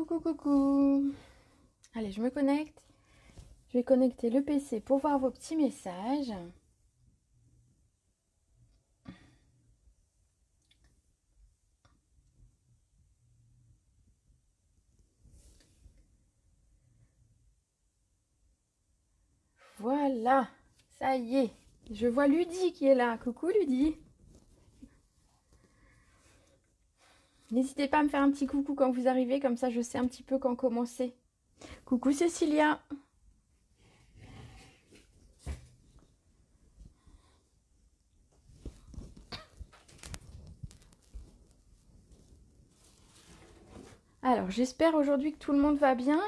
Coucou, coucou. Allez, je me connecte. Je vais connecter le PC pour voir vos petits messages. Voilà, ça y est. Je vois Ludie qui est là. Coucou Ludie. N'hésitez pas à me faire un petit coucou quand vous arrivez, comme ça je sais un petit peu quand commencer. Coucou Cécilia. Alors, j'espère aujourd'hui que tout le monde va bien.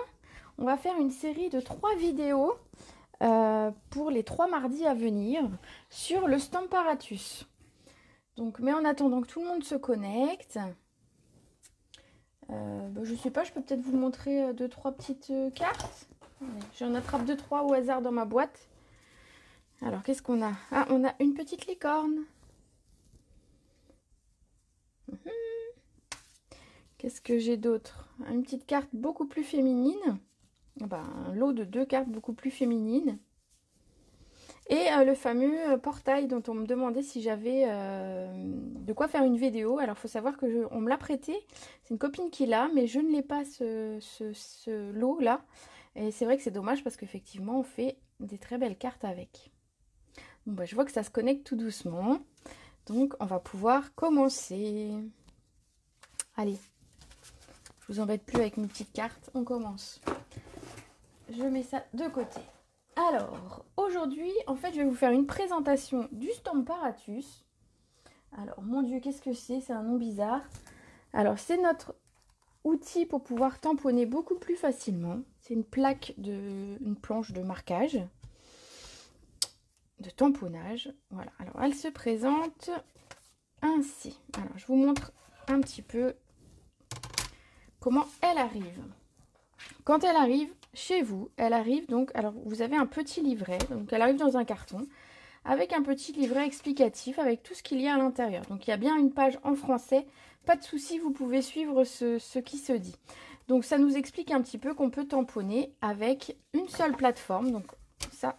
On va faire une série de 3 vidéos pour les 3 mardis à venir sur le Stamparatus. Donc, mais en attendant que tout le monde se connecte, je sais pas, je peux peut-être vous montrer 2-3 petites cartes. J'en attrape 2-3 au hasard dans ma boîte. Alors, qu'est-ce qu'on a? Ah, on a une petite licorne. Qu'est-ce que j'ai d'autre? Une petite carte beaucoup plus féminine. Un lot de 2 cartes beaucoup plus féminines. Et le fameux portail dont on me demandait si j'avais de quoi faire une vidéo. Alors, il faut savoir que on me l'a prêté. C'est une copine qui l'a, mais je ne l'ai pas ce lot-là. Et c'est vrai que c'est dommage parce qu'effectivement, on fait des très belles cartes avec. Bon, je vois que ça se connecte tout doucement. Donc, on va pouvoir commencer. Allez, je vous embête plus avec mes petites cartes. On commence. Je mets ça de côté. Alors, aujourd'hui, en fait, je vais vous faire une présentation du Stamparatus. Alors, mon Dieu, qu'est-ce que c'est? C'est un nom bizarre. Alors, c'est notre outil pour pouvoir tamponner beaucoup plus facilement. C'est une planche de marquage, de tamponnage. Voilà, alors elle se présente ainsi. Alors, je vous montre un petit peu comment elle arrive. Quand elle arrive chez vous, elle arrive donc, alors vous avez un petit livret, donc elle arrive dans un carton, avec un petit livret explicatif avec tout ce qu'il y a à l'intérieur. Donc il y a bien une page en français, pas de souci, vous pouvez suivre ce qui se dit. Donc ça nous explique un petit peu qu'on peut tamponner avec une seule plateforme, donc ça,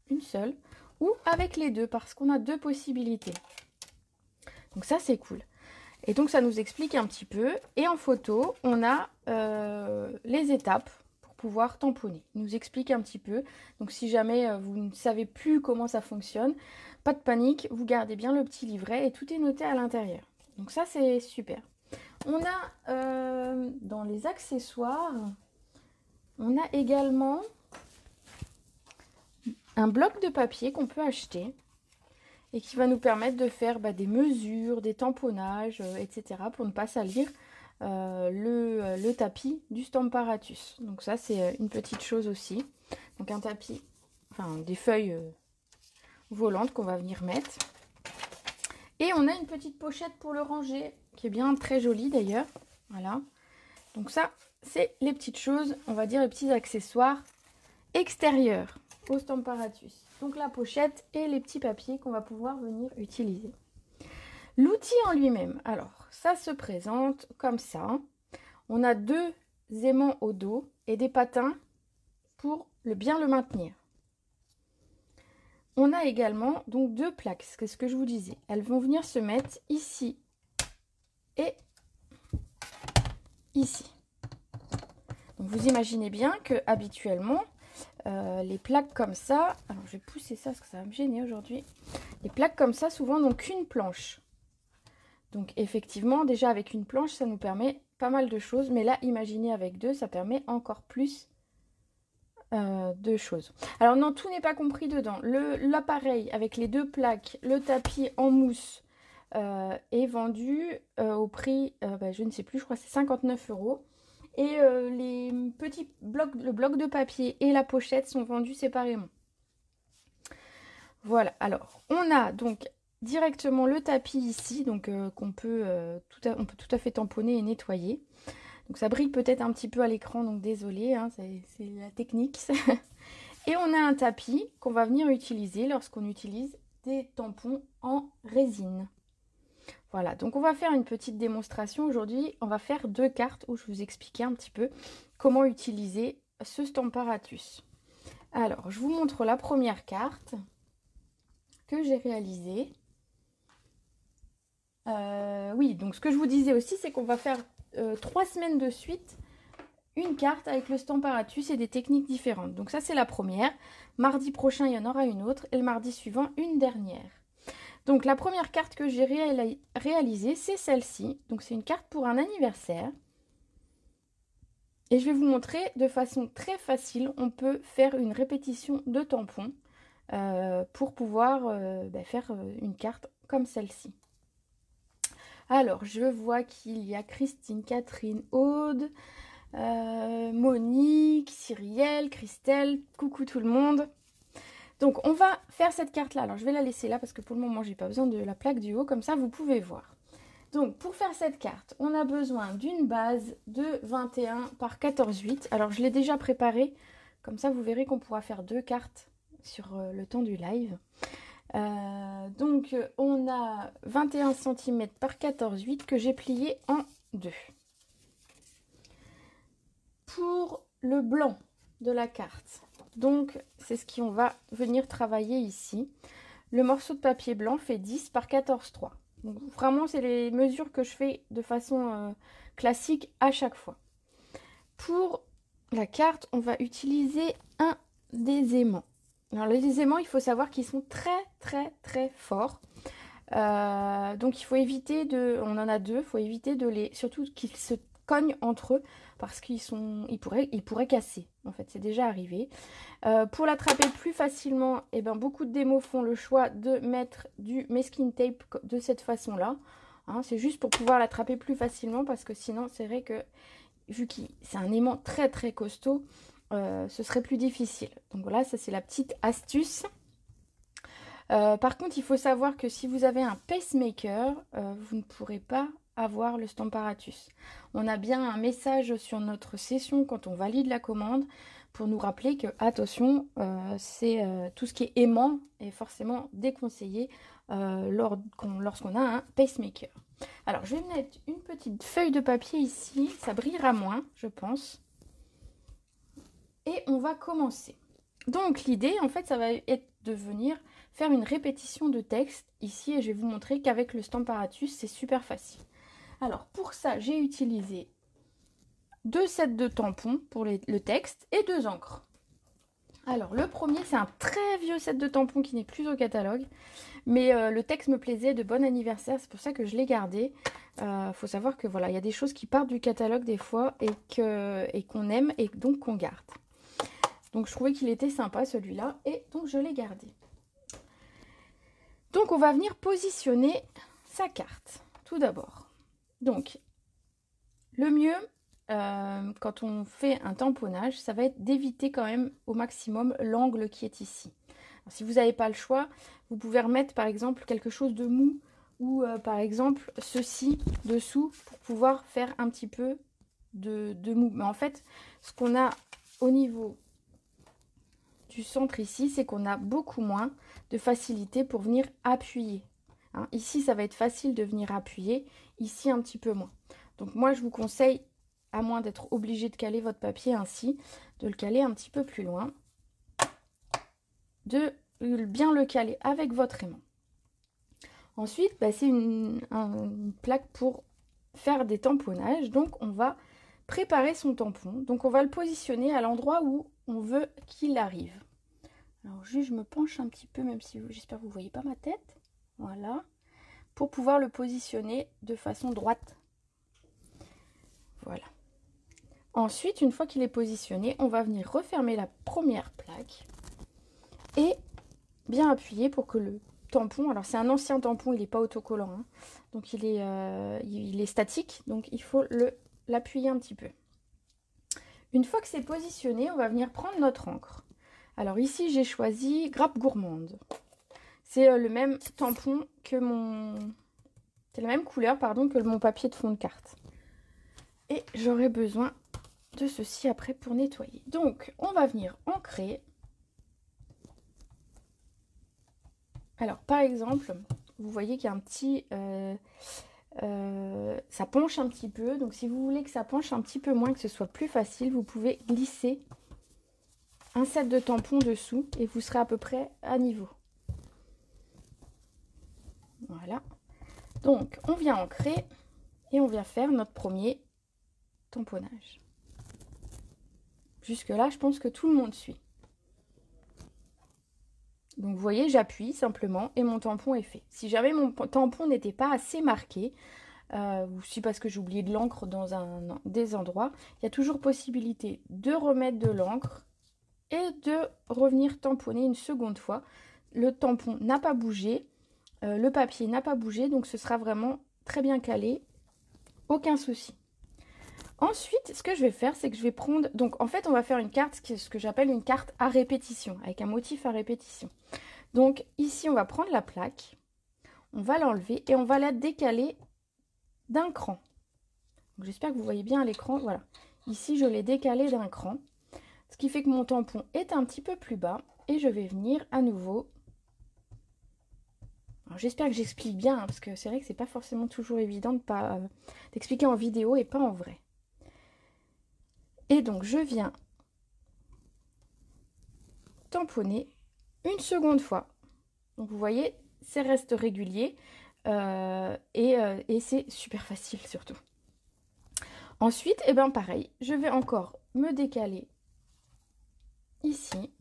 une seule, ou avec les deux, parce qu'on a 2 possibilités. Donc ça c'est cool. Et donc ça nous explique un petit peu. Et en photo, on a les étapes pour pouvoir tamponner. Il nous explique un petit peu. Donc si jamais vous ne savez plus comment ça fonctionne, pas de panique, vous gardez bien le petit livret et tout est noté à l'intérieur. Donc ça c'est super. On a dans les accessoires, on a également un bloc de papier qu'on peut acheter et qui va nous permettre de faire des mesures, des tamponnages, etc. pour ne pas salir le tapis du Stamparatus. Donc ça, c'est une petite chose aussi. Donc un tapis, enfin des feuilles volantes qu'on va venir mettre. Et on a une petite pochette pour le ranger, qui est bien très jolie d'ailleurs. Voilà. Donc ça, c'est les petites choses, on va dire les petits accessoires extérieurs au Stamparatus. Donc la pochette et les petits papiers qu'on va pouvoir venir utiliser. L'outil en lui-même, alors ça se présente comme ça. On a 2 aimants au dos et des patins pour bien le maintenir. On a également donc 2 plaques, c'est ce que je vous disais. Elles vont venir se mettre ici et ici. Donc vous imaginez bien que habituellement, les plaques comme ça, alors je vais pousser ça parce que ça va me gêner aujourd'hui. Les plaques comme ça souvent n'ont qu'une planche. Donc effectivement, déjà avec une planche, ça nous permet pas mal de choses. Mais là, imaginez avec 2, ça permet encore plus de choses. Alors non, tout n'est pas compris dedans. L'appareil avec les 2 plaques, le tapis en mousse est vendu au prix, je ne sais plus, je crois que c'est 59 €. Et les petits blocs, le bloc de papier et la pochette sont vendus séparément. Voilà, alors on a donc directement le tapis ici, donc on peut tout à fait tamponner et nettoyer. Donc ça brille peut-être un petit peu à l'écran, donc désolé, hein, c'est la technique. Et on a un tapis qu'on va venir utiliser lorsqu'on utilise des tampons en résine. Voilà, donc on va faire une petite démonstration aujourd'hui. On va faire 2 cartes où je vous expliquais un petit peu comment utiliser ce Stamparatus. Alors, je vous montre la première carte que j'ai réalisée. Oui, donc ce que je vous disais aussi, c'est qu'on va faire 3 semaines de suite une carte avec le Stamparatus et des techniques différentes. Donc ça, c'est la première. Mardi prochain, il y en aura une autre. Et le mardi suivant, une dernière. Donc la première carte que j'ai réalisée, c'est celle-ci. Donc c'est une carte pour un anniversaire. Et je vais vous montrer de façon très facile, on peut faire une répétition de tampons pour pouvoir faire une carte comme celle-ci. Alors, je vois qu'il y a Christine, Catherine, Aude, Monique, Cyrielle, Christelle, coucou tout le monde. Donc, on va faire cette carte-là. Alors, je vais la laisser là parce que pour le moment, j'ai pas besoin de la plaque du haut. Comme ça, vous pouvez voir. Donc, pour faire cette carte, on a besoin d'une base de 21 par 14,8. Alors, je l'ai déjà préparée. Comme ça, vous verrez qu'on pourra faire 2 cartes sur le temps du live. Donc, on a 21 cm par 14,8 que j'ai plié en 2. Pour le blanc de la carte, donc c'est ce qu'on va venir travailler ici. Le morceau de papier blanc fait 10 par 14,3. Donc vraiment, c'est les mesures que je fais de façon classique à chaque fois. Pour la carte, on va utiliser un des aimants. Alors les aimants, il faut savoir qu'ils sont très forts. Donc il faut éviter de... On en a 2, il faut éviter de les... Surtout qu'ils se cognent entre eux parce qu'ils pourraient casser. En fait, c'est déjà arrivé. Pour l'attraper plus facilement, beaucoup de démos font le choix de mettre du masking tape de cette façon-là. Hein, c'est juste pour pouvoir l'attraper plus facilement parce que sinon, c'est vrai que vu que c'est un aimant très costaud, ce serait plus difficile. Donc voilà, ça c'est la petite astuce. Par contre, il faut savoir que si vous avez un pacemaker, vous ne pourrez pas avoir le Stamparatus. On a bien un message sur notre session quand on valide la commande pour nous rappeler que, attention, tout ce qui est aimant est forcément déconseillé lorsqu'on a un pacemaker. Alors, je vais mettre une petite feuille de papier ici, ça brillera moins, je pense. Et on va commencer. Donc, l'idée, en fait, ça va être de venir faire une répétition de texte ici et je vais vous montrer qu'avec le Stamparatus, c'est super facile. Alors, pour ça, j'ai utilisé 2 sets de tampons pour le texte et 2 encres. Alors, le premier, c'est un très vieux set de tampons qui n'est plus au catalogue. Mais le texte me plaisait, de bon anniversaire, c'est pour ça que je l'ai gardé. Faut savoir que voilà, il y a des choses qui partent du catalogue des fois et qu'on aime et donc qu'on garde. Donc je trouvais qu'il était sympa celui-là et donc je l'ai gardé. Donc on va venir positionner sa carte tout d'abord. Donc le mieux quand on fait un tamponnage, ça va être d'éviter quand même au maximum l'angle qui est ici. Alors, si vous n'avez pas le choix, vous pouvez remettre par exemple quelque chose de mou ou par exemple ceci dessous pour pouvoir faire un petit peu de mou. Mais en fait, ce qu'on a au niveau du centre ici, c'est qu'on a beaucoup moins de facilité pour venir appuyer. Hein, ici, ça va être facile de venir appuyer, ici un petit peu moins. Donc moi, je vous conseille, à moins d'être obligé de caler votre papier ainsi, de le caler un petit peu plus loin, de bien le caler avec votre aimant. Ensuite, c'est une plaque pour faire des tamponnages. Donc, on va préparer son tampon. Donc, on va le positionner à l'endroit où on veut qu'il arrive. Alors, juste, je me penche un petit peu, même si j'espère que vous ne voyez pas ma tête. Voilà. Pour pouvoir le positionner de façon droite. Voilà. Ensuite, une fois qu'il est positionné, on va venir refermer la première plaque et bien appuyer pour que le tampon, alors c'est un ancien tampon, il n'est pas autocollant, hein, donc il est statique, donc il faut l'appuyer un petit peu. Une fois que c'est positionné, on va venir prendre notre encre. Alors ici, j'ai choisi Grappe Gourmande. C'est le même tampon que c'est la même couleur, pardon, que mon papier de fond de carte. Et j'aurai besoin de ceci après pour nettoyer. Donc, on va venir ancrer. Alors, par exemple, vous voyez qu'il y a un petit... ça penche un petit peu. Donc si vous voulez que ça penche un petit peu moins, que ce soit plus facile, vous pouvez glisser un set de tampons dessous et vous serez à peu près à niveau. Voilà. Donc on vient ancrer et on vient faire notre premier tamponnage. Jusque là, je pense que tout le monde suit. Donc vous voyez, j'appuie simplement et mon tampon est fait. Si jamais mon tampon n'était pas assez marqué, ou si parce que j'ai oublié de l'encre dans des endroits, il y a toujours possibilité de remettre de l'encre et de revenir tamponner une seconde fois. Le tampon n'a pas bougé, le papier n'a pas bougé, donc ce sera vraiment très bien calé, aucun souci. Ensuite, ce que je vais faire, c'est que je vais prendre... Donc, en fait, on va faire une carte, ce que j'appelle une carte à répétition, avec un motif à répétition. Donc, ici, on va prendre la plaque, on va l'enlever et on va la décaler d'un cran. J'espère que vous voyez bien à l'écran. Voilà. Ici, je l'ai décalé d'un cran, ce qui fait que mon tampon est un petit peu plus bas. Et je vais venir à nouveau... J'espère que j'explique bien, hein, parce que c'est vrai que c'est pas forcément toujours évident d'expliquer en vidéo et pas en vrai. Et donc, je viens tamponner une seconde fois. Donc, vous voyez, c'est reste régulier et c'est super facile surtout. Ensuite, et ben pareil, je vais encore me décaler ici.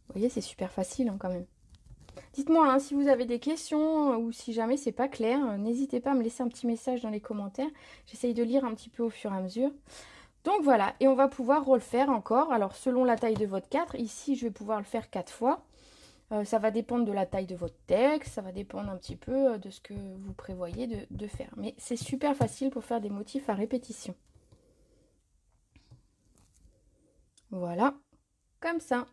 Vous voyez, c'est super facile hein, quand même. Dites-moi hein, si vous avez des questions ou si jamais c'est pas clair, n'hésitez pas à me laisser un petit message dans les commentaires. J'essaye de lire un petit peu au fur et à mesure. Donc voilà, et on va pouvoir refaire encore. Alors selon la taille de votre cadre, ici je vais pouvoir le faire 4 fois. Ça va dépendre de la taille de votre texte, ça va dépendre un petit peu de ce que vous prévoyez de faire. Mais c'est super facile pour faire des motifs à répétition. Voilà, comme ça.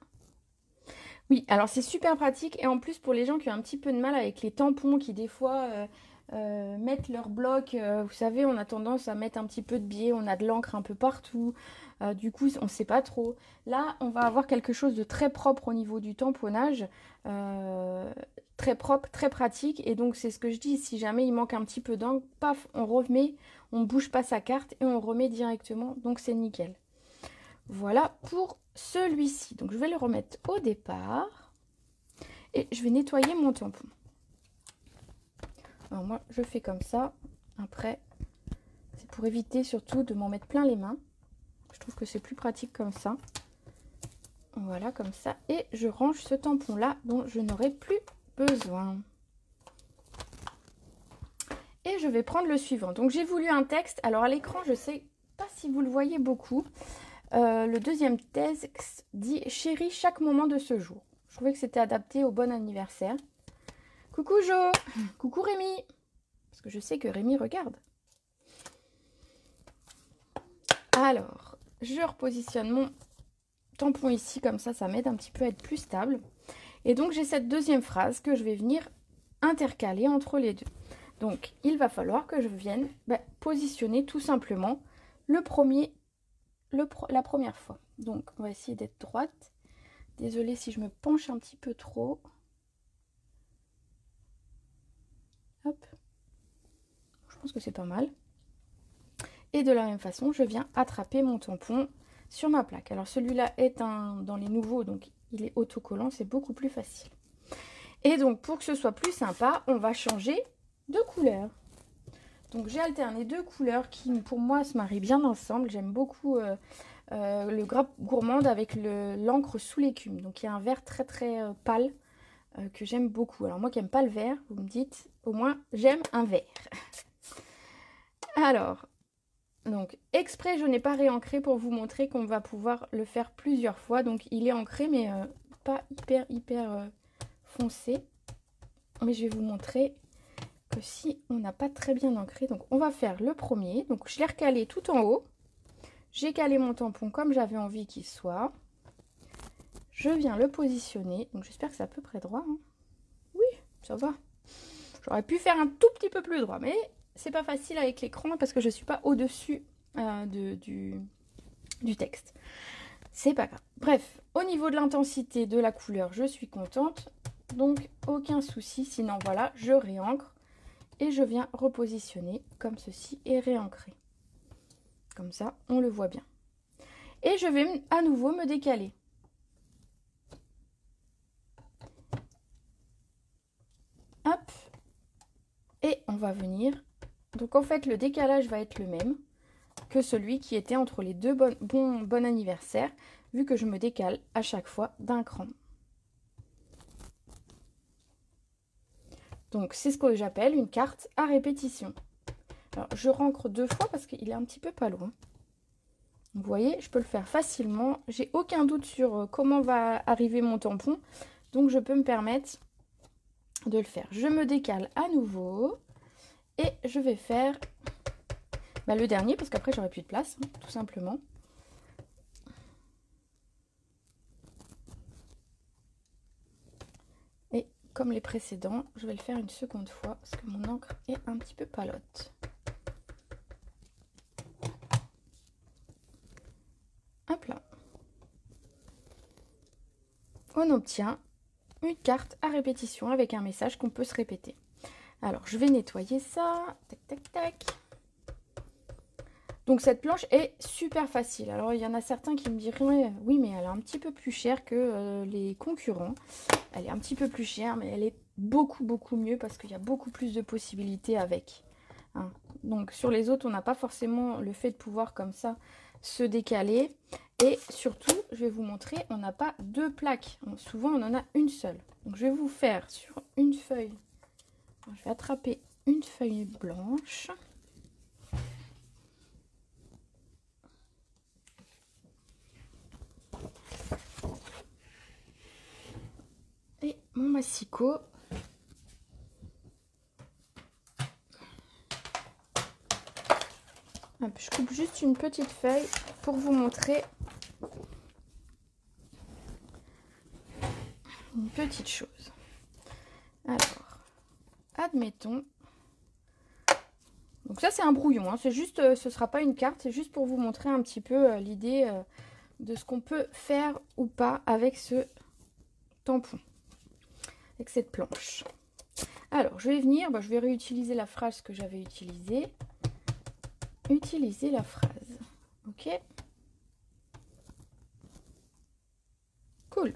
Oui, alors c'est super pratique et en plus pour les gens qui ont un petit peu de mal avec les tampons qui des fois mettent leur bloc, vous savez on a tendance à mettre un petit peu de biais, on a de l'encre un peu partout, du coup on ne sait pas trop. Là on va avoir quelque chose de très propre au niveau du tamponnage, très propre, très pratique et donc c'est ce que je dis, si jamais il manque un petit peu d'encre, paf, on remet, on ne bouge pas sa carte et on remet directement, donc c'est nickel. Voilà pour celui-ci. Donc je vais le remettre au départ et je vais nettoyer mon tampon. Alors moi je fais comme ça. Après c'est pour éviter surtout de m'en mettre plein les mains. Je trouve que c'est plus pratique comme ça. Voilà comme ça. Et je range ce tampon là dont je n'aurai plus besoin. Et je vais prendre le suivant. Donc j'ai voulu un texte. Alors à l'écran je sais pas si vous le voyez beaucoup. Le deuxième texte dit « Chérie, chaque moment de ce jour ». Je trouvais que c'était adapté au bon anniversaire. Coucou Jo, coucou Rémi, parce que je sais que Rémi regarde. Alors, je repositionne mon tampon ici, comme ça m'aide un petit peu à être plus stable. Et donc, j'ai cette deuxième phrase que je vais venir intercaler entre les deux. Donc, il va falloir que je vienne positionner tout simplement la première fois. Donc on va essayer d'être droite. Désolée si je me penche un petit peu trop. Hop. Je pense que c'est pas mal. Et de la même façon, je viens attraper mon tampon sur ma plaque. Alors celui-là est dans les nouveaux, donc il est autocollant, c'est beaucoup plus facile. Et donc pour que ce soit plus sympa, on va changer de couleur. Donc j'ai alterné deux couleurs qui pour moi se marient bien ensemble. J'aime beaucoup le grappe gourmande avec l'encre sous l'écume. Donc il y a un vert très très pâle que j'aime beaucoup. Alors moi qui n'aime pas le vert, vous me dites, au moins j'aime un vert. Alors, donc exprès je n'ai pas réancré pour vous montrer qu'on va pouvoir le faire plusieurs fois. Donc il est ancré mais pas hyper foncé. Mais je vais vous montrer que si on n'a pas très bien ancré, donc on va faire le premier. Donc je l'ai recalé tout en haut. J'ai calé mon tampon comme j'avais envie qu'il soit. Je viens le positionner. Donc j'espère que c'est à peu près droit. Hein. Oui, ça va. J'aurais pu faire un tout petit peu plus droit. Mais c'est pas facile avec l'écran parce que je ne suis pas au-dessus du texte. c'est pas grave. Bref, au niveau de l'intensité de la couleur, je suis contente. Donc, aucun souci. Sinon, voilà, je réancre. Et je viens repositionner comme ceci et réancrer. Comme ça, on le voit bien. Et je vais à nouveau me décaler. Hop. Et on va venir. Donc en fait, le décalage va être le même que celui qui était entre les deux bon anniversaire, vu que je me décale à chaque fois d'un cran. Donc c'est ce que j'appelle une carte à répétition. Alors je rancre 2 fois parce qu'il est un petit peu pas loin. Vous voyez, je peux le faire facilement. J'ai aucun doute sur comment va arriver mon tampon. Donc je peux me permettre de le faire. Je me décale à nouveau. Et je vais faire le dernier parce qu'après j'aurai plus de place, hein, tout simplement. Et comme les précédents, je vais le faire une seconde fois parce que mon encre est un petit peu palote. Hop là. On obtient une carte à répétition avec un message qu'on peut se répéter. Alors, je vais nettoyer ça. Tac, tac, tac. Donc, cette planche est super facile. Alors, il y en a certains qui me diraient, oui, mais elle est un petit peu plus chère que les concurrents. Elle est un petit peu plus chère, mais elle est beaucoup, beaucoup mieux parce qu'il y a beaucoup plus de possibilités avec. Hein. Donc, sur les autres, on n'a pas forcément le fait de pouvoir comme ça se décaler. Et surtout, je vais vous montrer, on n'a pas 2 plaques. Souvent, on en a une seule. Donc, je vais vous faire sur une feuille. Je vais attraper une feuille blanche. Et mon massicot. Hop, je coupe juste une petite feuille pour vous montrer une petite chose. Alors, admettons. Donc ça, c'est un brouillon. Hein. C'est juste, ce ne sera pas une carte. C'est juste pour vous montrer un petit peu l'idée de ce qu'on peut faire ou pas avec ce tampon. Avec cette planche. Alors, je vais venir. Je vais réutiliser la phrase que j'avais utilisée. Utiliser la phrase. Ok. Cool.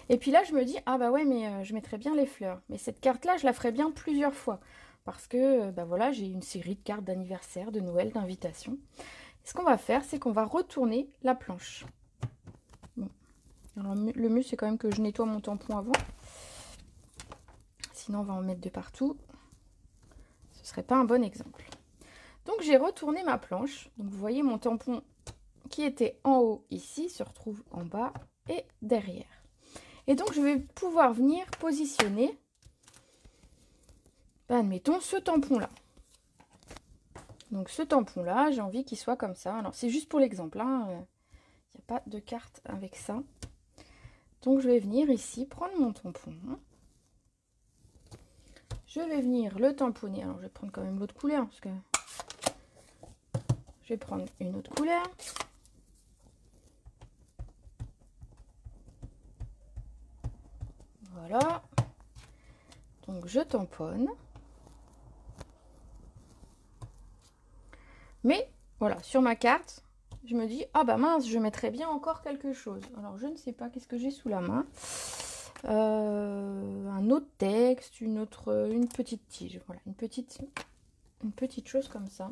Et puis là, je me dis, ah bah ouais, mais je mettrais bien les fleurs. Mais cette carte-là, je la ferai bien plusieurs fois. Parce que, voilà, j'ai une série de cartes d'anniversaire, de Noël, d'invitation. Ce qu'on va faire, c'est qu'on va retourner la planche. Bon. Alors, le mieux, c'est quand même que je nettoie mon tampon avant. Sinon, on va en mettre de partout. Ce serait pas un bon exemple. Donc, j'ai retourné ma planche. Donc, vous voyez, mon tampon qui était en haut ici se retrouve en bas et derrière. Et donc, je vais pouvoir venir positionner, admettons, ce tampon-là. Donc, ce tampon-là, j'ai envie qu'il soit comme ça. Alors, c'est juste pour l'exemple. Il n'y a pas de carte avec ça. Donc, je vais venir ici, prendre mon tampon. Je vais venir le tamponner. Alors, je vais prendre quand même l'autre couleur, parce que je vais prendre une autre couleur. Voilà. Donc, je tamponne. Mais, voilà, sur ma carte, je me dis, ah bah mince, je mettrais bien encore quelque chose. Alors, je ne sais pas, qu'est-ce que j'ai sous la main. Un autre texte, une petite tige. Voilà, une petite chose comme ça.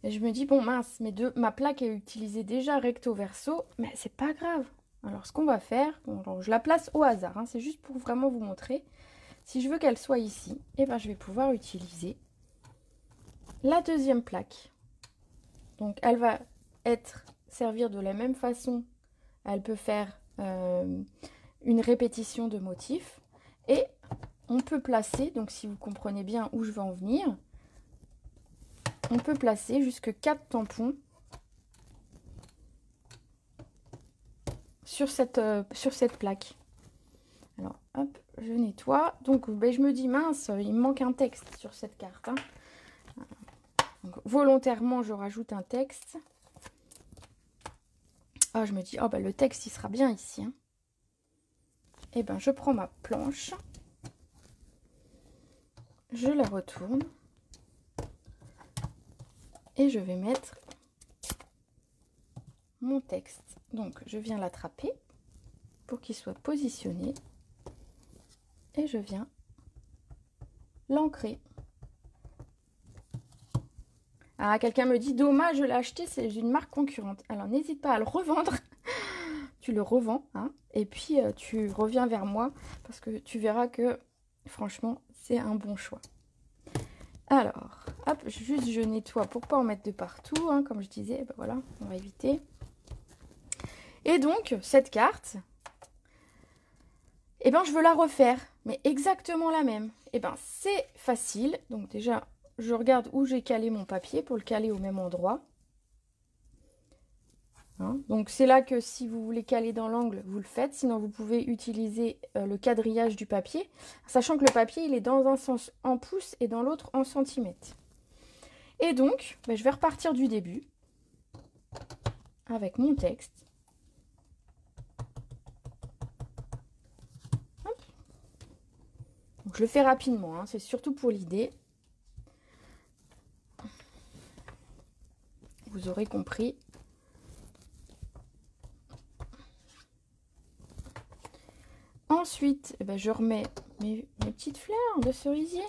Et je me dis, bon mince, ma plaque est utilisée déjà recto verso, mais c'est pas grave. Alors, ce qu'on va faire, alors, je la place au hasard, hein, c'est juste pour vraiment vous montrer. Si je veux qu'elle soit ici, et ben, je vais pouvoir utiliser la deuxième plaque. Donc, elle va servir de la même façon. Elle peut faire une répétition de motifs. Et on peut placer, donc si vous comprenez bien où je veux en venir, on peut placer jusque 4 tampons sur cette plaque. Alors, hop, je nettoie. Donc, je me dis, mince, il me manque un texte sur cette carte. Hein. Donc, volontairement, je rajoute un texte. Ah, je me dis, oh bah le texte il sera bien ici. Hein. Et ben je prends ma planche, je la retourne et je vais mettre mon texte. Donc je viens l'attraper pour qu'il soit positionné et je viens l'ancrer. Ah, quelqu'un me dit, dommage, je l'ai acheté, c'est une marque concurrente. Alors n'hésite pas à le revendre. Tu le revends, hein, et puis tu reviens vers moi parce que tu verras que franchement, c'est un bon choix. Alors, hop, juste je nettoie pour pas en mettre de partout, hein, comme je disais, ben voilà, on va éviter. Et donc, cette carte, eh ben, je veux la refaire, mais exactement la même. Eh ben, c'est facile. Donc déjà, je regarde où j'ai calé mon papier pour le caler au même endroit. Hein, donc c'est là que si vous voulez caler dans l'angle, vous le faites. Sinon, vous pouvez utiliser le quadrillage du papier, sachant que le papier, il est dans un sens en pouces et dans l'autre en centimètres. Et donc, ben, je vais repartir du début avec mon texte. Hop. Donc, je le fais rapidement, hein, c'est surtout pour l'idée. Vous aurez compris. Ensuite, eh ben, je remets mes petites fleurs de cerisier.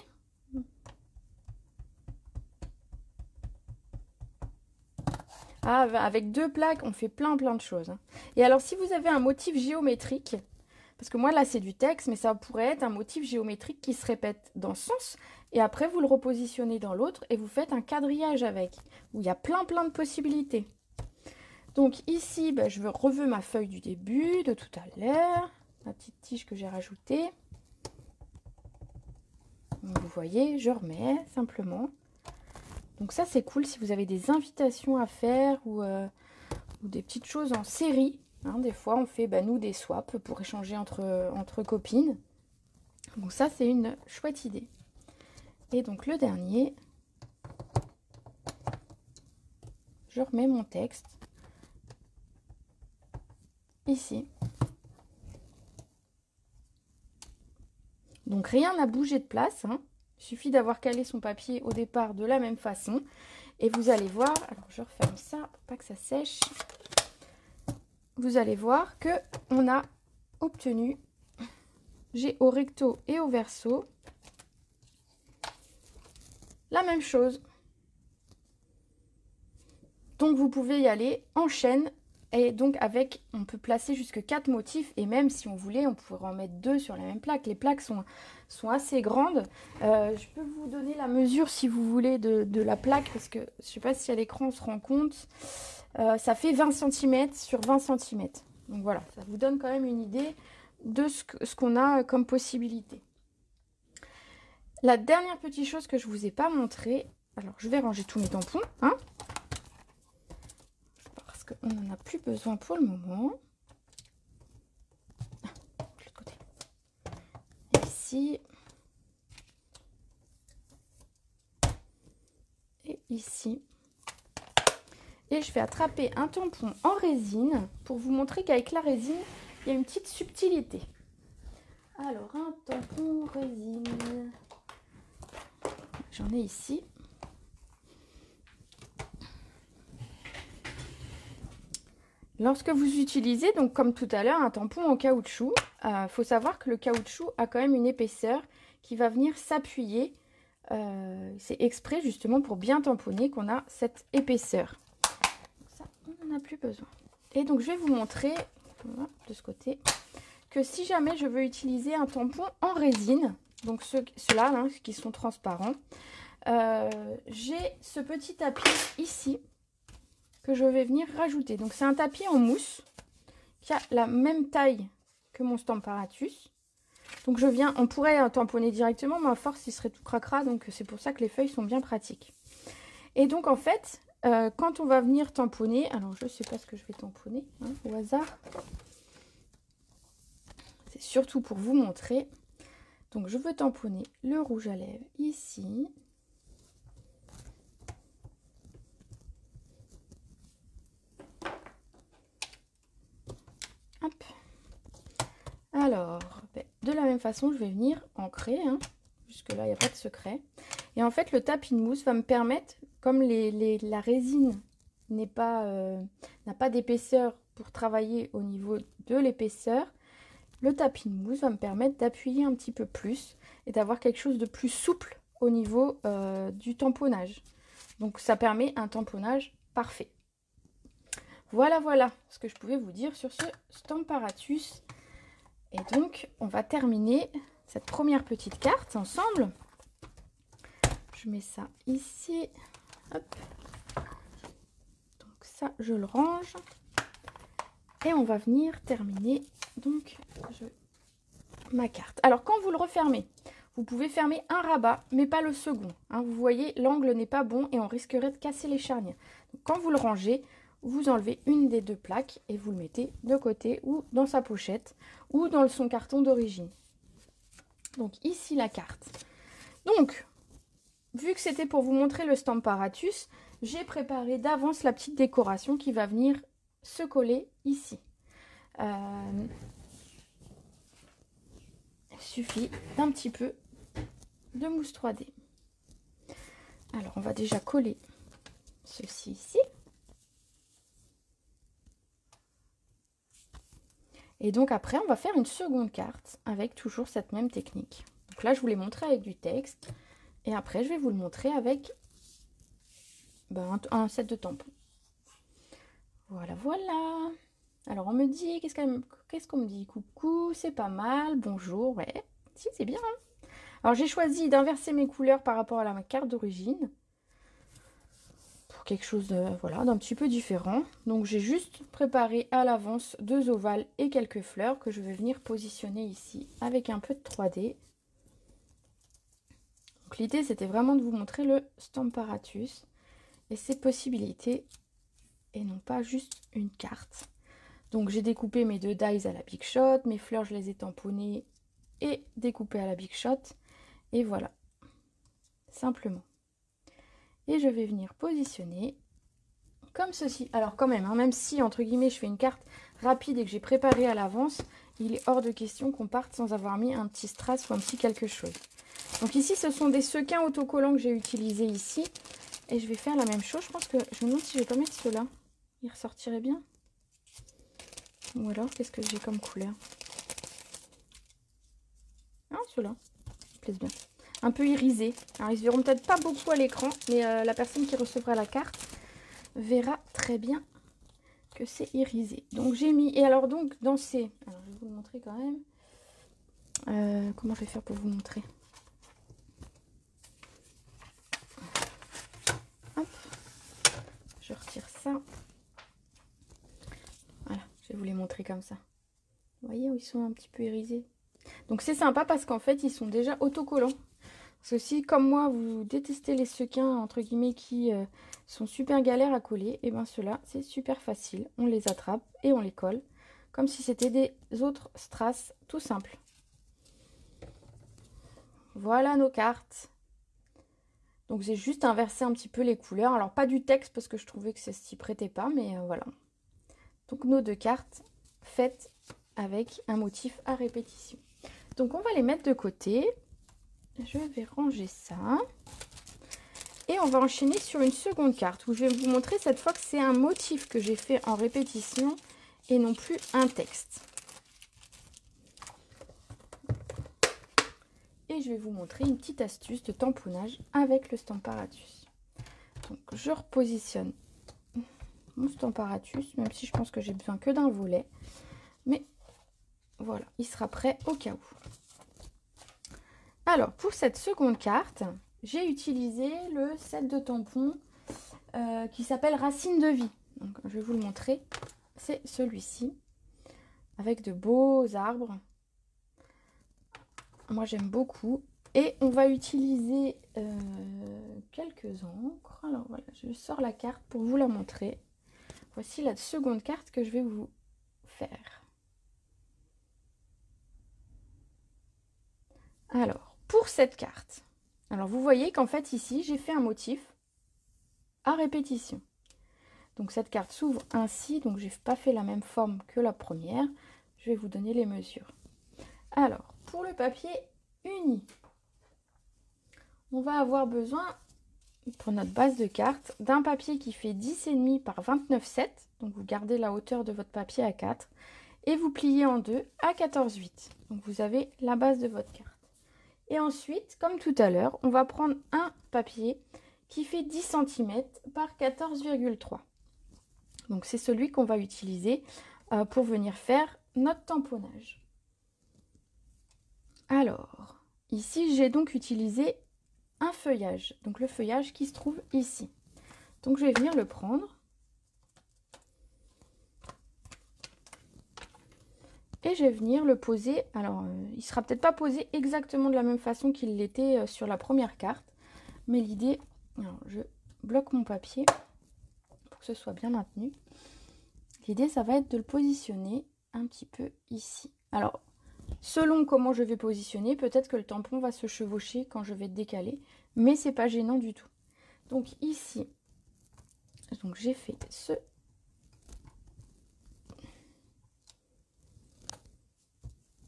Ah, avec 2 plaques, on fait plein de choses. Hein. Et alors, si vous avez un motif géométrique, parce que moi, là, c'est du texte, mais ça pourrait être un motif géométrique qui se répète dans ce sens, et après, vous le repositionnez dans l'autre, et vous faites un quadrillage avec, où il y a plein de possibilités. Donc ici, ben, je reveux ma feuille du début, de tout à l'heure, ma petite tige que j'ai rajoutée. Donc, vous voyez, je remets simplement. Donc ça, c'est cool si vous avez des invitations à faire ou des petites choses en série. Hein, des fois, on fait, bah, nous, des swaps pour échanger entre copines. Donc ça, c'est une chouette idée. Et donc, le dernier, je remets mon texte ici. Donc, rien n'a bougé de place. Hein. Il suffit d'avoir calé son papier au départ de la même façon. Et vous allez voir, alors je referme ça pour pas que ça sèche. Vous allez voir que on a obtenu, j'ai au recto et au verso la même chose. Donc vous pouvez y aller en chaîne et donc avec, on peut placer jusque 4 motifs et même si on voulait, on pourrait en mettre 2 sur la même plaque. Les plaques sont assez grandes. Je peux vous donner la mesure si vous voulez de la plaque parce que je ne sais pas si à l'écran on se rend compte. Ça fait 20 cm sur 20 cm. Donc voilà, ça vous donne quand même une idée de ce qu'on a comme possibilité. La dernière petite chose que je ne vous ai pas montré, alors je vais ranger tous mes tampons, hein, parce qu'on n'en a plus besoin pour le moment. Ah, de l'autre côté. Ici. Et ici. Et je vais attraper un tampon en résine pour vous montrer qu'avec la résine, il y a une petite subtilité. Alors, un tampon résine. J'en ai ici. Lorsque vous utilisez, donc comme tout à l'heure, un tampon en caoutchouc, faut savoir que le caoutchouc a quand même une épaisseur qui va venir s'appuyer. C'est exprès justement pour bien tamponner qu'on a cette épaisseur. Donc ça, on n'en a plus besoin. Et donc je vais vous montrer, voilà, de ce côté, que si jamais je veux utiliser un tampon en résine, donc ceux-là hein, qui sont transparents, j'ai ce petit tapis ici que je vais venir rajouter. Donc c'est un tapis en mousse qui a la même taille que mon Stamparatus. Donc je viens, on pourrait tamponner directement, mais à force il serait tout cracra, donc c'est pour ça que les feuilles sont bien pratiques. Et donc en fait, quand on va venir tamponner, alors je sais pas ce que je vais tamponner hein, au hasard. C'est surtout pour vous montrer. Donc je veux tamponner le rouge à lèvres ici. Alors, de la même façon, je vais venir ancrer. Hein. Jusque-là, il n'y a pas de secret. Et en fait, le tapis de mousse va me permettre, comme la résine n'a pas d'épaisseur pour travailler au niveau de l'épaisseur, le tapis de mousse va me permettre d'appuyer un petit peu plus et d'avoir quelque chose de plus souple au niveau du tamponnage. Donc, ça permet un tamponnage parfait. Voilà, voilà ce que je pouvais vous dire sur ce Stamparatus. Et donc, on va terminer cette première petite carte ensemble. Je mets ça ici. Hop. Donc ça, je le range. Et on va venir terminer donc ma carte. Alors, quand vous le refermez, vous pouvez fermer un rabat, mais pas le second. Hein. Vous voyez, l'angle n'est pas bon et on risquerait de casser les charnières. Donc, quand vous le rangez, vous enlevez une des deux plaques et vous le mettez de côté ou dans sa pochette ou dans son carton d'origine. Donc ici la carte. Donc, vu que c'était pour vous montrer le Stamparatus, j'ai préparé d'avance la petite décoration qui va venir se coller ici. Il suffit d'un petit peu de mousse 3D. Alors on va déjà coller ceci ici. Et donc après, on va faire une seconde carte avec toujours cette même technique. Donc là, je vous l'ai montré avec du texte. Et après, je vais vous le montrer avec un set de tampons. Voilà, voilà. Alors, on me dit, qu'est-ce qu'on me dit? Coucou, c'est pas mal, bonjour, ouais. Si, c'est bien. Hein. Alors, j'ai choisi d'inverser mes couleurs par rapport à ma carte d'origine. Quelque chose voilà, d'un petit peu différent. Donc j'ai juste préparé à l'avance 2 ovales et quelques fleurs que je vais venir positionner ici avec un peu de 3D. Donc l'idée c'était vraiment de vous montrer le Stamparatus et ses possibilités et non pas juste une carte. Donc j'ai découpé mes 2 dies à la Big Shot, mes fleurs je les ai tamponnées et découpées à la Big Shot et voilà, simplement. Et je vais venir positionner comme ceci. Alors quand même, hein, même si entre guillemets je fais une carte rapide et que j'ai préparé à l'avance, il est hors de question qu'on parte sans avoir mis un petit strass ou un petit quelque chose. Donc ici ce sont des sequins autocollants que j'ai utilisés ici. Et je vais faire la même chose. Je pense que je me demande si je vais pas mettre ceux-là. Ils ressortiraient bien. Ou alors qu'est-ce que j'ai comme couleur? Ah, ceux-là. Ils me plaisent bien. Un peu irisés. Alors ils se verront peut-être pas beaucoup à l'écran, mais la personne qui recevra la carte verra très bien que c'est irisé. Donc j'ai mis, et alors donc dans ces, alors je vais vous le montrer quand même, comment je vais faire pour vous montrer? Hop, je retire ça, voilà, je vais vous les montrer comme ça. Vous voyez où ils sont un petit peu irisés? Donc c'est sympa parce qu'en fait ils sont déjà autocollants. Parce que si, comme moi, vous détestez les sequins, entre guillemets, qui sont super galères à coller, et bien ceux-là, c'est super facile. On les attrape et on les colle, comme si c'était des autres strass tout simples. Voilà nos cartes. Donc j'ai juste inversé un petit peu les couleurs. Alors pas du texte, parce que je trouvais que ça s'y prêtait pas, mais voilà. Donc nos 2 cartes faites avec un motif à répétition. Donc on va les mettre de côté. Je vais ranger ça. Et on va enchaîner sur une seconde carte où je vais vous montrer cette fois que c'est un motif que j'ai fait en répétition et non plus un texte. Et je vais vous montrer une petite astuce de tamponnage avec le Stamparatus. Donc je repositionne mon Stamparatus, même si je pense que j'ai besoin que d'un volet. Mais voilà, il sera prêt au cas où. Alors, pour cette seconde carte, j'ai utilisé le set de tampons qui s'appelle Racine de vie. Donc, je vais vous le montrer. C'est celui-ci, avec de beaux arbres. Moi, j'aime beaucoup. Et on va utiliser quelques encres. Alors, voilà, je sors la carte pour vous la montrer. Voici la seconde carte que je vais vous faire. Alors, pour cette carte, alors vous voyez qu'en fait ici, j'ai fait un motif à répétition. Donc cette carte s'ouvre ainsi, donc j'ai pas fait la même forme que la première. Je vais vous donner les mesures. Alors, pour le papier uni, on va avoir besoin, pour notre base de carte, d'un papier qui fait 10,5 par 29,7. Donc, vous gardez la hauteur de votre papier à 4 et vous pliez en deux à 14,8. Donc, vous avez la base de votre carte. Et ensuite, comme tout à l'heure, on va prendre un papier qui fait 10 cm par 14,3. Donc, c'est celui qu'on va utiliser pour venir faire notre tamponnage. Alors, ici, j'ai donc utilisé un feuillage. Donc, le feuillage qui se trouve ici. Donc, je vais venir le prendre. Et je vais venir le poser. Alors, il ne sera peut-être pas posé exactement de la même façon qu'il l'était sur la première carte. Mais l'idée... Alors, je bloque mon papier pour que ce soit bien maintenu. L'idée, ça va être de le positionner un petit peu ici. Alors, selon comment je vais positionner, peut-être que le tampon va se chevaucher quand je vais décaler. Mais c'est pas gênant du tout. Donc ici, donc j'ai fait ce...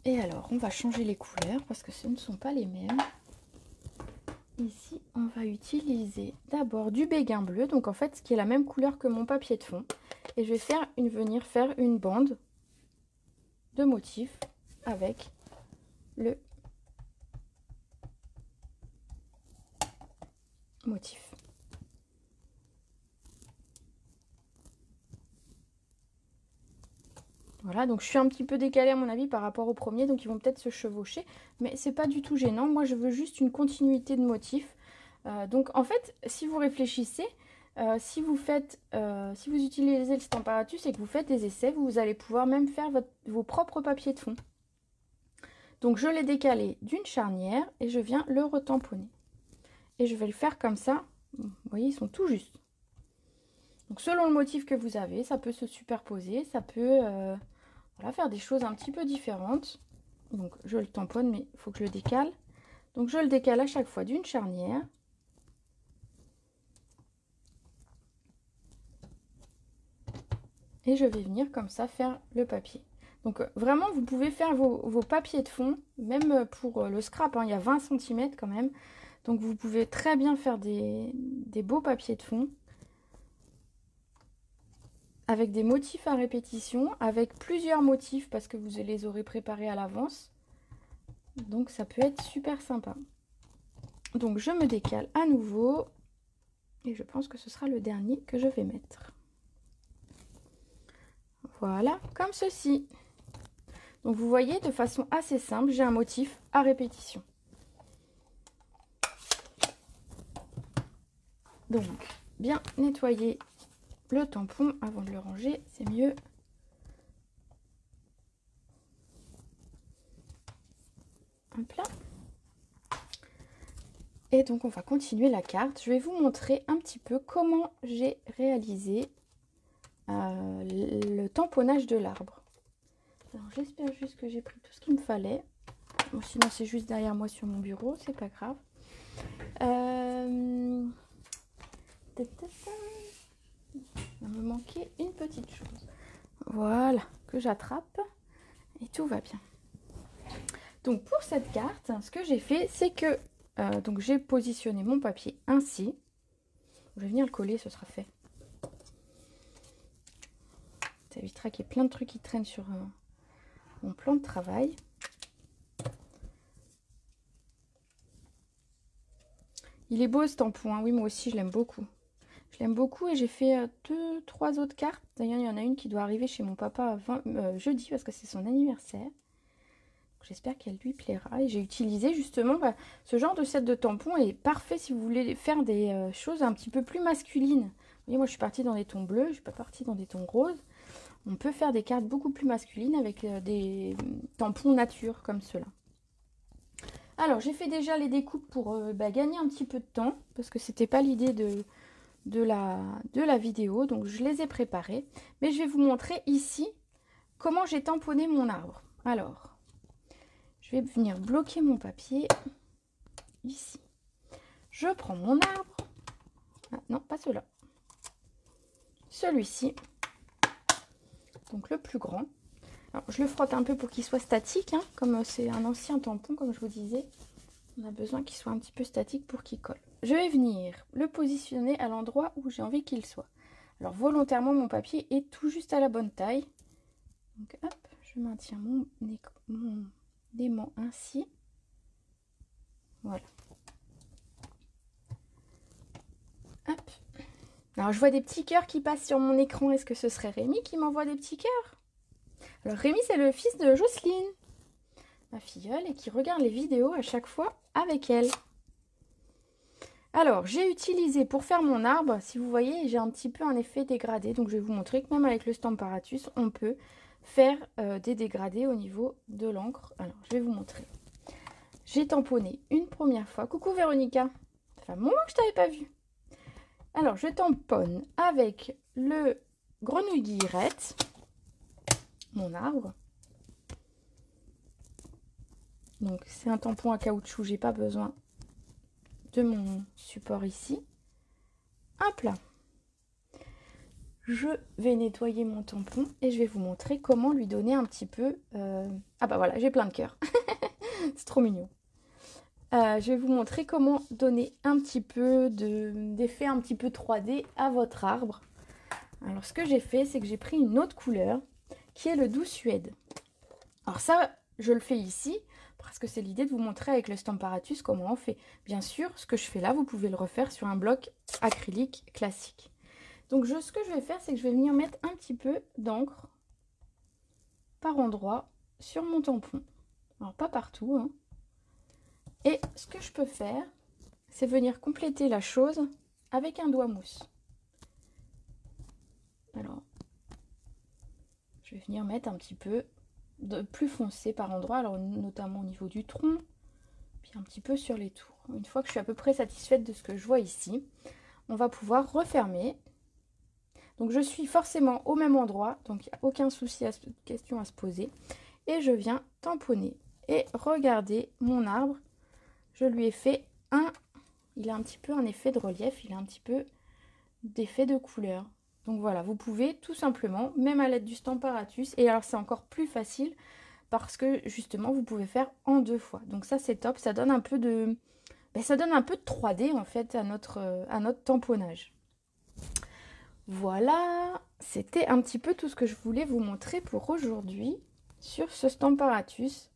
Et alors, on va changer les couleurs parce que ce ne sont pas les mêmes. Ici, on va utiliser d'abord du béguin bleu, donc en fait, ce qui est la même couleur que mon papier de fond. Et je vais venir faire une bande de motifs avec le motif. Voilà, donc je suis un petit peu décalée à mon avis par rapport au premier, donc ils vont peut-être se chevaucher, mais c'est pas du tout gênant. Moi, je veux juste une continuité de motifs. Donc en fait, si vous réfléchissez, si vous utilisez le Stamparatus et que vous faites des essais, vous allez pouvoir même faire vos propres papiers de fond. Donc je l'ai décalé d'une charnière et je viens le retamponner. Et je vais le faire comme ça. Vous voyez, ils sont tout justes. Donc selon le motif que vous avez, ça peut se superposer, ça peut voilà, faire des choses un petit peu différentes. Donc je le tamponne, mais il faut que je le décale. Donc je le décale à chaque fois d'une charnière. Et je vais venir comme ça faire le papier. Donc vraiment, vous pouvez faire vos papiers de fond, même pour le scrap, hein, il y a 20 cm quand même. Donc vous pouvez très bien faire des beaux papiers de fond. Avec des motifs à répétition, avec plusieurs motifs parce que vous les aurez préparés à l'avance. Donc ça peut être super sympa. Donc je me décale à nouveau. Et je pense que ce sera le dernier que je vais mettre. Voilà, comme ceci. Donc vous voyez, de façon assez simple, j'ai un motif à répétition. Donc, bien nettoyer le tampon avant de le ranger, c'est mieux. Hop là. Et donc on va continuer la carte. Je vais vous montrer un petit peu comment j'ai réalisé le tamponnage de l'arbre. Alors j'espère juste que j'ai pris tout ce qu'il me fallait. Bon, sinon c'est juste derrière moi sur mon bureau, c'est pas grave. Il va me manquer une petite chose. Voilà, que j'attrape et tout va bien. Donc pour cette carte, ce que j'ai fait, c'est que donc j'ai positionné mon papier ainsi. Je vais venir le coller, ce sera fait. Ça évitera qu'il y ait plein de trucs qui traînent sur mon plan de travail. Il est beau ce tampon, hein. Oui, moi aussi je l'aime beaucoup. Je l'aime beaucoup et j'ai fait 2-3 autres cartes. D'ailleurs, il y en a une qui doit arriver chez mon papa jeudi parce que c'est son anniversaire. J'espère qu'elle lui plaira. Et j'ai utilisé justement ce genre de set de tampons est parfait si vous voulez faire des choses un petit peu plus masculines. Vous voyez, moi je suis partie dans des tons bleus, je ne suis pas partie dans des tons roses. On peut faire des cartes beaucoup plus masculines avec des tampons nature comme ceux-là. Alors j'ai fait déjà les découpes pour gagner un petit peu de temps parce que c'était pas l'idée de la vidéo. Donc je les ai préparées. Mais je vais vous montrer ici comment j'ai tamponné mon arbre. Alors... je vais venir bloquer mon papier ici. Je prends mon arbre. Ah, non, pas celui-là. Celui-ci. Donc le plus grand. Alors, je le frotte un peu pour qu'il soit statique, hein, comme c'est un ancien tampon, comme je vous disais. On a besoin qu'il soit un petit peu statique pour qu'il colle. Je vais venir le positionner à l'endroit où j'ai envie qu'il soit. Alors, volontairement, mon papier est tout juste à la bonne taille. Donc, hop, je maintiens mon aimant ainsi. Voilà. Hop. Alors, je vois des petits cœurs qui passent sur mon écran. Est-ce que ce serait Rémi qui m'envoie des petits cœurs? Alors, Rémi, c'est le fils de Jocelyne, ma filleule, et qui regarde les vidéos à chaque fois avec elle. Alors, j'ai utilisé pour faire mon arbre, si vous voyez, j'ai un petit peu un effet dégradé. Donc, je vais vous montrer que même avec le Stamparatus, on peut faire des dégradés au niveau de l'encre. Alors, je vais vous montrer. J'ai tamponné une première fois. Coucou Véronica, ça fait un moment que je t'avais pas vue. Alors, je tamponne avec le grenouille guillerette, mon arbre. Donc, c'est un tampon à caoutchouc, j'ai pas besoin de mon support ici. Hop là. Je vais nettoyer mon tampon et je vais vous montrer comment lui donner un petit peu... Ah bah voilà, j'ai plein de cœurs. C'est trop mignon. Je vais vous montrer comment donner un petit peu d'effet un petit peu 3D à votre arbre. Alors ce que j'ai fait, c'est que j'ai pris une autre couleur qui est le doux suède. Alors ça, je le fais ici parce que c'est l'idée de vous montrer avec le Stamparatus comment on fait. Bien sûr, ce que je fais là, vous pouvez le refaire sur un bloc acrylique classique. Donc ce que je vais faire, c'est que je vais venir mettre un petit peu d'encre par endroit sur mon tampon. Alors pas partout, hein. Et ce que je peux faire, c'est venir compléter la chose avec un doigt mousse. Alors, je vais venir mettre un petit peu de plus foncé par endroit, alors notamment au niveau du tronc, puis un petit peu sur les tours. Une fois que je suis à peu près satisfaite de ce que je vois ici, on va pouvoir refermer. Donc je suis forcément au même endroit, donc il n'y a aucun souci, question à se poser. Et je viens tamponner. Et regardez mon arbre, je lui ai fait il a un petit peu un effet de relief, il a un petit peu d'effet de couleur. Donc voilà, vous pouvez tout simplement, même à l'aide du Stamparatus, et alors c'est encore plus facile parce que justement vous pouvez faire en 2 fois. Donc ça c'est top, ça donne un peu de, ça donne un peu de 3D en fait à notre tamponnage. Voilà, c'était un petit peu tout ce que je voulais vous montrer pour aujourd'hui sur ce Stamparatus.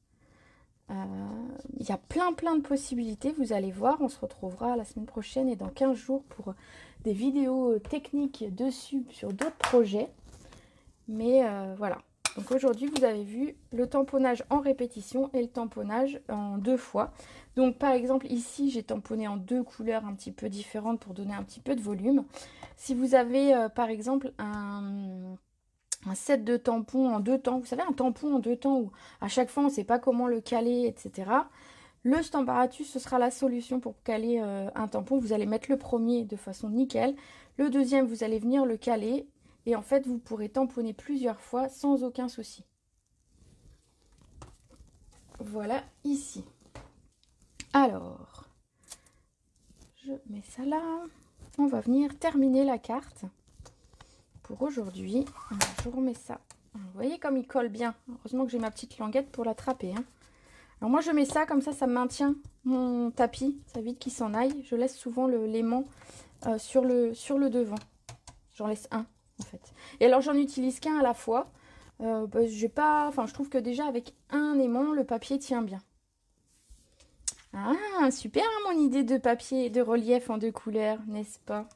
Il y a plein de possibilités, vous allez voir, on se retrouvera la semaine prochaine et dans 15 jours pour des vidéos techniques dessus sur d'autres projets. Mais voilà, donc aujourd'hui vous avez vu le tamponnage en répétition et le tamponnage en 2 fois. Donc par exemple ici j'ai tamponné en 2 couleurs un petit peu différentes pour donner un petit peu de volume. Si vous avez par exemple un set de tampons en 2 temps, vous savez un tampon en 2 temps où à chaque fois on ne sait pas comment le caler, etc. Le Stamparatus, ce sera la solution pour caler un tampon. Vous allez mettre le premier de façon nickel, le deuxième vous allez venir le caler et en fait vous pourrez tamponner plusieurs fois sans aucun souci. Voilà ici. Alors, je mets ça là. On va venir terminer la carte pour aujourd'hui. Je remets ça. Vous voyez comme il colle bien. Heureusement que j'ai ma petite languette pour l'attraper. Hein. Alors moi je mets ça comme ça maintient mon tapis. Ça évite qu'il s'en aille. Je laisse souvent l'aimant sur le devant. J'en laisse un en fait. Et alors j'en utilise qu'un à la fois. Je trouve que déjà avec un aimant le papier tient bien. Ah super hein, mon idée de papier de relief en 2 couleurs, n'est-ce pas?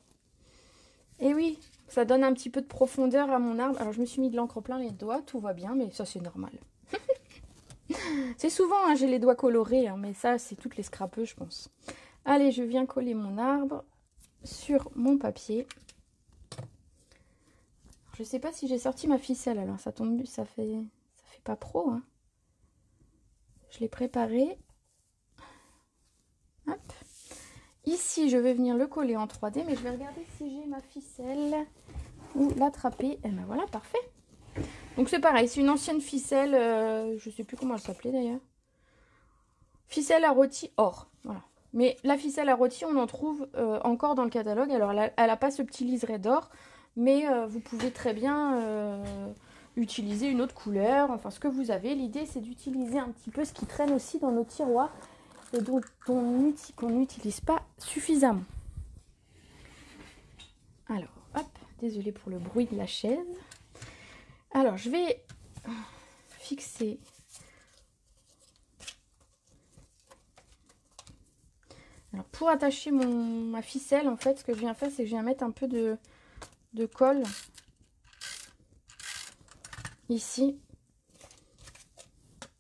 Et oui, ça donne un petit peu de profondeur à mon arbre. Alors je me suis mis de l'encre plein les doigts, tout va bien, mais ça c'est normal. C'est souvent, hein, j'ai les doigts colorés, hein, mais ça c'est toutes les scrapeux je pense. Allez, je viens coller mon arbre sur mon papier. Je sais pas si j'ai sorti ma ficelle, alors ça tombe, ça fait pas pro. Hein. Je l'ai préparé. Hop. Ici, je vais venir le coller en 3D, mais je vais regarder si j'ai ma ficelle ou l'attraper. Et ben voilà, parfait. Donc c'est pareil, c'est une ancienne ficelle, je sais plus comment elle s'appelait d'ailleurs. Ficelle à rôti or, voilà. Mais la ficelle à rôti, on en trouve encore dans le catalogue. Alors elle n'a pas ce petit liseré d'or, mais vous pouvez très bien utiliser une autre couleur, enfin ce que vous avez. L'idée c'est d'utiliser un petit peu ce qui traîne aussi dans nos tiroirs et qu'on n'utilise pas suffisamment. Alors, hop, désolée pour le bruit de la chaise. Alors, je vais fixer. Alors, pour attacher ma ficelle, en fait, ce que je viens faire, c'est que je viens mettre un peu de colle ici.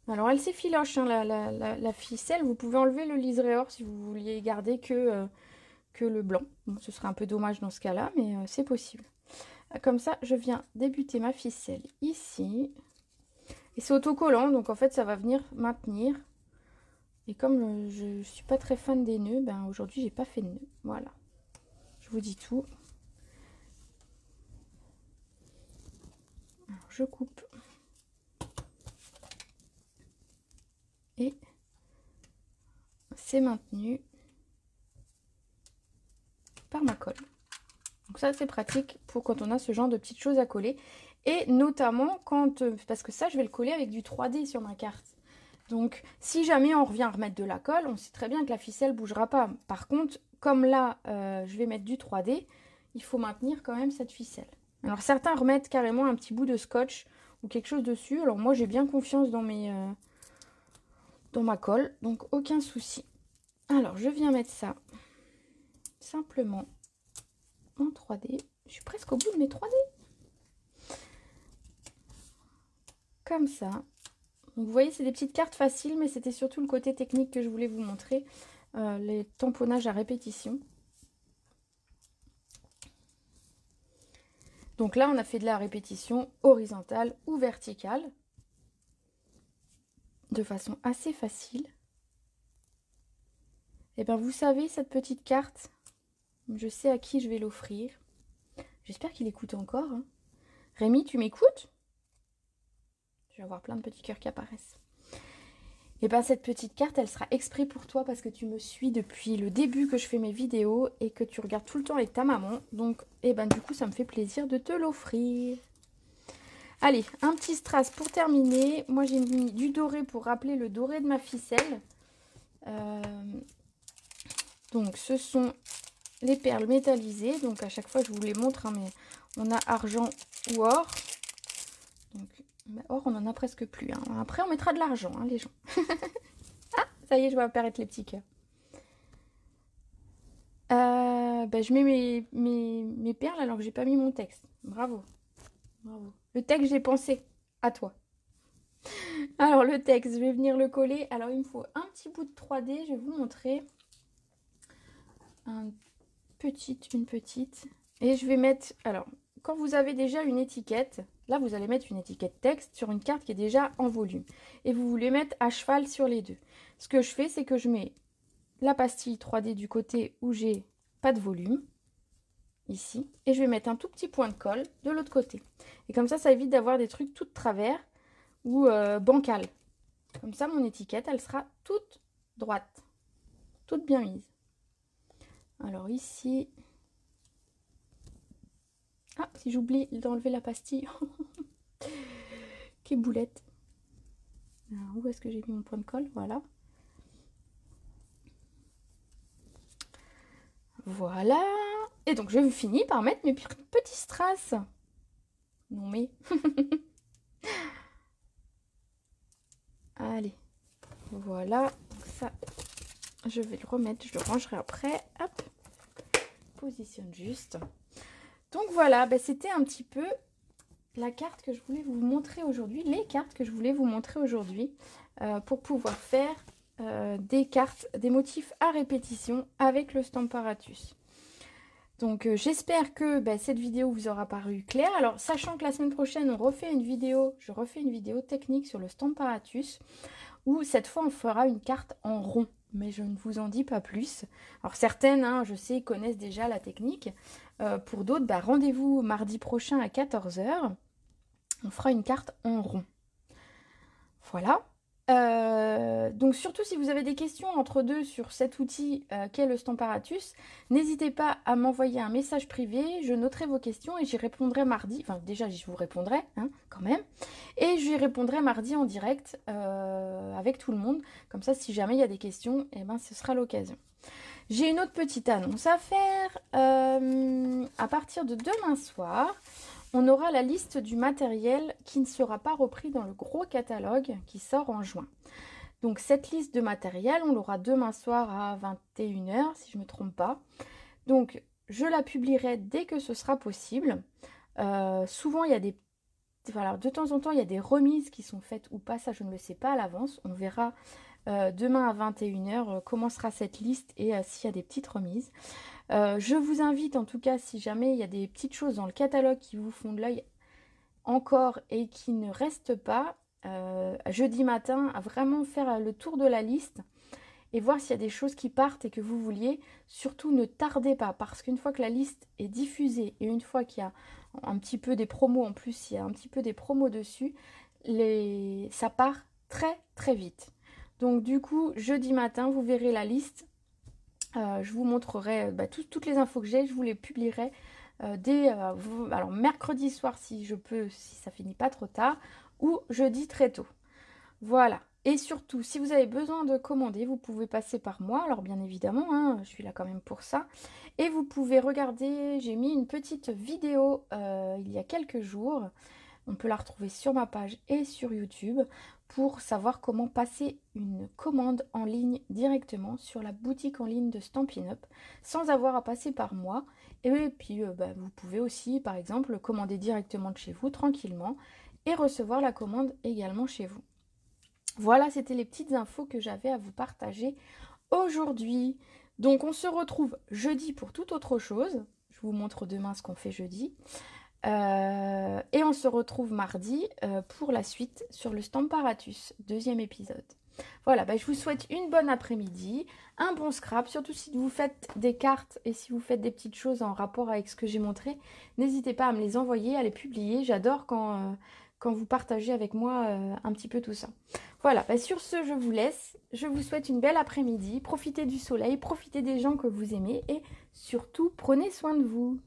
Alors, elle s'effiloche, hein, la ficelle. Vous pouvez enlever le liseré-or si vous vouliez garder que le blanc. Bon, ce serait un peu dommage dans ce cas-là, mais c'est possible. Comme ça, je viens débuter ma ficelle ici. Et c'est autocollant, donc en fait, ça va venir maintenir. Et comme je ne suis pas très fan des nœuds, ben aujourd'hui, j'ai pas fait de nœuds. Voilà. Je vous dis tout. Alors, je coupe. Et c'est maintenu par ma colle. Donc ça, c'est pratique pour quand on a ce genre de petites choses à coller. Et notamment quand... parce que ça, je vais le coller avec du 3D sur ma carte. Donc, si jamais on revient à remettre de la colle, on sait très bien que la ficelle ne bougera pas. Par contre, comme là, je vais mettre du 3D, il faut maintenir quand même cette ficelle. Alors, certains remettent carrément un petit bout de scotch ou quelque chose dessus. Alors, moi, j'ai bien confiance dans ma colle, donc aucun souci. Alors, je viens mettre ça simplement en 3D. Je suis presque au bout de mes 3D. Comme ça. Donc vous voyez, c'est des petites cartes faciles, mais c'était surtout le côté technique que je voulais vous montrer. Les tamponnages à répétition. Donc là, on a fait de la répétition horizontale ou verticale. De façon assez facile. Et bien vous savez, cette petite carte, je sais à qui je vais l'offrir. J'espère qu'il écoute encore. Hein. Rémi, tu m'écoutes ? Je vais avoir plein de petits cœurs qui apparaissent. Et bien cette petite carte, elle sera exprès pour toi parce que tu me suis depuis le début que je fais mes vidéos et que tu regardes tout le temps avec ta maman. Donc, et ben du coup, ça me fait plaisir de te l'offrir. Allez, un petit strass pour terminer. Moi, j'ai mis du doré pour rappeler le doré de ma ficelle. Donc, ce sont les perles métallisées. Donc, à chaque fois, je vous les montre, hein, mais on a argent ou or. Donc, bah, or, on en a presque plus. Hein. Après, on mettra de l'argent, hein, les gens. Ah, ça y est, je vois apparaître les petits cœurs. Bah, je mets mes perles alors que j'ai pas mis mon texte. Bravo. Bravo. Le texte, j'ai pensé à toi. Alors, le texte, je vais venir le coller. Alors, il me faut un petit bout de 3D. Je vais vous montrer. Une petite. Et je vais mettre... Alors, quand vous avez déjà une étiquette, là, vous allez mettre une étiquette texte sur une carte qui est déjà en volume. Et vous voulez mettre à cheval sur les deux. Ce que je fais, c'est que je mets la pastille 3D du côté où j'ai pas de volume. Ici. Et je vais mettre un tout petit point de colle de l'autre côté. Et comme ça évite d'avoir des trucs tout de travers ou bancal. Comme ça, mon étiquette, elle sera toute droite. Toute bien mise. Alors ici... Ah, si j'oublie d'enlever la pastille. Quelle boulette. Alors, où est-ce que j'ai mis mon point de colle? Voilà. Voilà. Et donc, je finis par mettre mes petits strass. Non mais... Allez. Voilà. Donc ça, je vais le remettre. Je le rangerai après. Hop. Positionne juste. Donc voilà, bah, c'était un petit peu la carte que je voulais vous montrer aujourd'hui. Les cartes que je voulais vous montrer aujourd'hui. Pour pouvoir faire des cartes, des motifs à répétition avec le Stamparatus. Donc j'espère que cette vidéo vous aura paru claire. Alors sachant que la semaine prochaine je refais une vidéo technique sur le Stamparatus où cette fois on fera une carte en rond. Mais je ne vous en dis pas plus. Alors certaines, hein, je sais, connaissent déjà la technique. Pour d'autres, rendez-vous mardi prochain à 14 h. On fera une carte en rond. Voilà. Donc surtout si vous avez des questions entre deux sur cet outil qu'est le Stamparatus, n'hésitez pas à m'envoyer un message privé, je noterai vos questions et j'y répondrai mardi, enfin déjà je vous répondrai hein, quand même, et j'y répondrai mardi en direct avec tout le monde, comme ça si jamais il y a des questions, eh ben, ce sera l'occasion. J'ai une autre petite annonce à faire, à partir de demain soir, on aura la liste du matériel qui ne sera pas repris dans le gros catalogue qui sort en juin. Donc cette liste de matériel, on l'aura demain soir à 21 h si je ne me trompe pas. Donc je la publierai dès que ce sera possible. Souvent il y a des... Voilà, de temps en temps il y a des remises qui sont faites ou pas, ça je ne le sais pas à l'avance. On verra demain à 21 h comment sera cette liste et s'il y a des petites remises. Je vous invite en tout cas, si jamais il y a des petites choses dans le catalogue qui vous font de l'œil encore et qui ne restent pas, jeudi matin, à vraiment faire le tour de la liste et voir s'il y a des choses qui partent et que vous vouliez. Surtout ne tardez pas, parce qu'une fois que la liste est diffusée et une fois qu'il y a un petit peu des promos, en plus il y a un petit peu des promos dessus, ça part très très vite. Donc du coup, jeudi matin, vous verrez la liste. Je vous montrerai toutes les infos que j'ai, je vous les publierai alors mercredi soir si je peux, si ça finit pas trop tard, ou jeudi très tôt. Voilà. Et surtout, si vous avez besoin de commander, vous pouvez passer par moi. Alors bien évidemment, hein, je suis là quand même pour ça. Et vous pouvez regarder, j'ai mis une petite vidéo il y a quelques jours. On peut la retrouver sur ma page et sur YouTube pour savoir comment passer une commande en ligne directement sur la boutique en ligne de Stampin' Up sans avoir à passer par moi. Et puis vous pouvez aussi par exemple commander directement de chez vous tranquillement et recevoir la commande également chez vous. Voilà, c'était les petites infos que j'avais à vous partager aujourd'hui. Donc on se retrouve jeudi pour toute autre chose. Je vous montre demain ce qu'on fait jeudi. Et on se retrouve mardi pour la suite sur le Stamparatus, 2e épisode. Voilà, je vous souhaite une bonne après-midi, un bon scrap, surtout si vous faites des cartes et si vous faites des petites choses en rapport avec ce que j'ai montré, n'hésitez pas à me les envoyer, à les publier. J'adore quand vous partagez avec moi un petit peu tout ça. Voilà, sur ce, je vous laisse. Je vous souhaite une belle après-midi. Profitez du soleil, profitez des gens que vous aimez et surtout, prenez soin de vous.